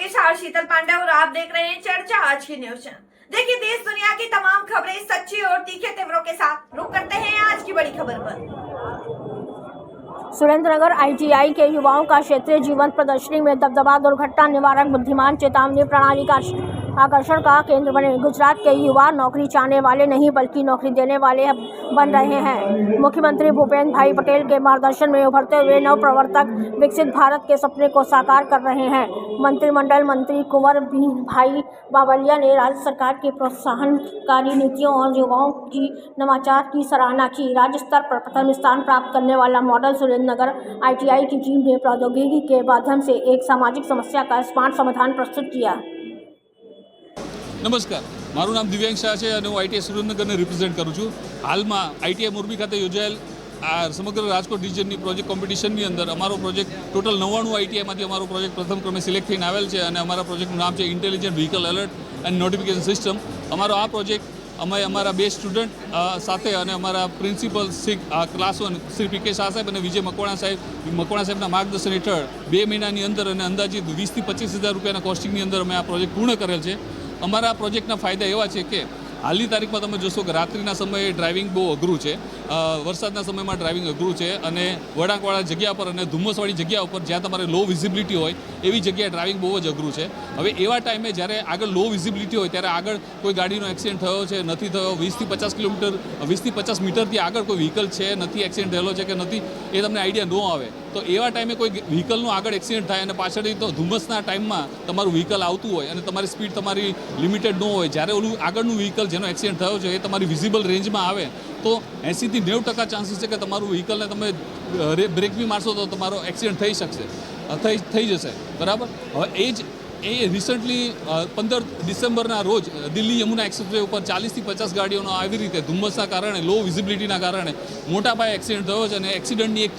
के साथ शीतल पांडे और आप देख रहे हैं चर्चा आज की न्यूज चैनल। देखिए देश दुनिया की तमाम खबरें सच्ची और तीखे तेवरों के साथ। रुक करते हैं आज की बड़ी खबर पर। सुरेंद्रनगर आईटीआई के युवाओं का क्षेत्रीय जीवन प्रदर्शनी में दबदबा दुर्घटना निवारक बुद्धिमान चेतावनी प्रणाली का आकर्षण का केंद्र बने। गुजरात के युवा नौकरी चाहने वाले नहीं बल्कि नौकरी देने वाले बन रहे हैं। मुख्यमंत्री भूपेंद्र भाई पटेल के मार्गदर्शन में उभरते हुए नव प्रवर्तक विकसित भारत के सपने को साकार कर रहे हैं। मंत्रिमंडल मंत्री कुंवर भाई बावलिया ने राज्य सरकार की प्रोत्साहनकारी नीतियों और युवाओं की नवाचार की सराहना की। राज्य स्तर पर प्रथम स्थान प्राप्त करने वाला मॉडल सुरेंद्रनगर आईटीआई की टीम ने प्रौद्योगिकी के माध्यम से एक सामाजिक समस्या का स्मार्ट समाधान प्रस्तुत किया। नमस्कार, मारू नाम दिव्यांग शाह है और आईटीआई सुरेंद्रनगर ने रिप्रेजेंट करूँ छूँ। हाल में आईटीआई मोरबी खाते योजाયેલ आ समग्र राजकोट डिविजननी प्रोजेक्ट कॉम्पिटिशननी अंदर अमारो प्रोजेक्ट टोटल 99 आईटीआईमांथी अमारो प्रोजेक्ट प्रथम क्रमे सिलेक्ट थईने आवेल छे अने अमारा प्रोजेक्टनुं नाम छे intelligent vehicle alert and notification system. अमारो आ प्रोजेक्ट અમે અમારા બે સ્ટુડન્ટ સાથે અને અમારા principal Shri class 1 Shri P K Shah સાહેબ અને વિજય મકવાણા સાહેબના માર્ગદર્શન હેઠળ 2 મહિનાની અંદર અને અંદાજિત 20 થી 25,000 રૂપિયાના કોસ્ટિંગની અંદર અમે આ પ્રોજેક્ટ પૂર્ણ કરેલ છે। અમારા પ્રોજેક્ટના ફાયદા એવા છે કે હાલની તારીખમાં તમે જોશો કે રાત્રિના સમયે ડ્રાઇવિંગ બહુ અઘરું છે, વરસાદના સમયમાં ડ્રાઇવિંગ અઘરું છે અને વળાંકવાળા જગ્યા પર અને ધુમ્મસવાળી જગ્યા ઉપર જ્યાં તમારે લો વિઝિબિલિટી હોય એવી જગ્યાએ ડ્રાઇવિંગ બહુ જ અઘરું છે। હવે એવા ટાઈમે જ્યારે આગળ લો વિઝિબિલિટી હોય ત્યારે આગળ કોઈ ગાડીનો એક્સિડન્ટ થયો છે નથી થયો, 20 થી 50 કિલોમીટર 20 થી 50 મીટરથી આગળ કોઈ વ્હીકલ છે નથી, એક્સિડન્ટ થયેલો છે કે નથી એ તમને આઈડિયા ન આવે તો એવા ટાઈમે કોઈ વ્હીકલનું આગળ એક્સિડન્ટ થાય અને પાછળથી તો ધુમ્મસના ટાઈમમાં તમારું વ્હીકલ આવતું હોય અને તમારી સ્પીડ તમારી લિમિટેડ ન હોય, જ્યારે ઓલું આગળનું વ્હીકલ જેનો એક્સિડન્ટ થયો છે એ તમારી વિઝિબલ રેન્જમાં આવે તો 80 થી 90% ચાન્સીસ છે કે તમારું વ્હીકલને તમે બ્રેક બી મારશો તો તમારો એક્સિડન્ટ થઈ શકશે, થઈ જશે, બરાબર। હવે એ રિસન્ટલી 15 ડિસેમ્બરના રોજ દિલ્હી યમુના એક્સપ્રેસ ઉપર 40 થી 50 ગાડીઓનો આવી રીતે ધુમ્મસના કારણે લો વિઝિબિલિટીના કારણે મોટા પાયે એક્સિડન્ટ થયો છે અને એક્સિડન્ટની એક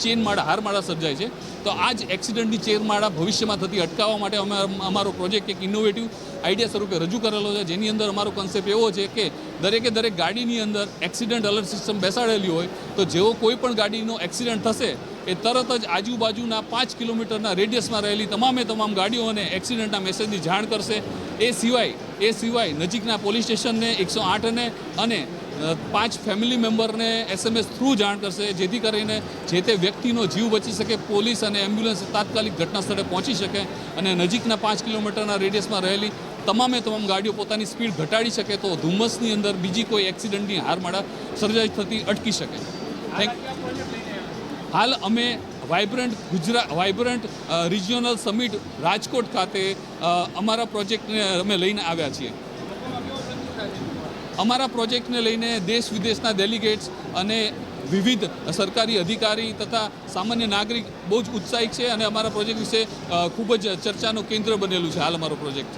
હારમાળા સર્જાય છે। તો આ જ એક્સિડન્ટની ચેનમાળા ભવિષ્યમાં થતી અટકાવવા માટે અમે અમારો પ્રોજેક્ટ એક ઇનોવેટિવ આઈડિયા સ્વરૂપે રજૂ કરેલો છે, જેની અંદર અમારો કોન્સેપ્ટ એવો છે કે દરેક ગાડીની અંદર એક્સિડન્ટ અલર્ટ સિસ્ટમ બેસાડેલી હોય તો જેવો કોઈ પણ ગાડીનો એક્સિડન્ટ થશે એ તરત જ આજુબાજુના 5 કિલોમીટરના રેડિયસમાં રહેલી તમામ ગાડીઓને એક્સિડન્ટના મેસેજની જાણ કરશે। એ સિવાય નજીકના પોલીસ સ્ટેશનને 108ને અને 5 ફેમિલી મેમ્બરને SMS થ્રુ જાણ કરશે, જેથી કરીને જે તે વ્યક્તિનો જીવ બચી શકે, પોલીસ અને એમ્બ્યુલન્સ તાત્કાલિક ઘટના સ્થળે પહોંચી શકે અને નજીકના 5 કિલોમીટરના રેડિયસમાં રહેલી તમામ ગાડીઓ પોતાની સ્પીડ ઘટાડી શકે તો ધુમ્મસની અંદર બીજી કોઈ એક્સિડન્ટની હારમાળા સર્જાઈ થતી અટકી શકે। હાલ અમે વાઇબ્રન્ટ રિજિયોનલ સમિટ રાજકોટ ખાતે અમારા પ્રોજેક્ટને અમે લઈને આવ્યા છીએ। અમારા પ્રોજેક્ટને લઈને દેશ વિદેશના ડેલિગેટ્સ અને વિવિધ સરકારી અધિકારી તથા સામાન્ય નાગરિક બહુ જ ઉત્સાહિત છે અને અમારા પ્રોજેક્ટ વિશે ખૂબ જ ચર્ચાનું કેન્દ્ર બનેલું છે હાલ અમારો પ્રોજેક્ટ।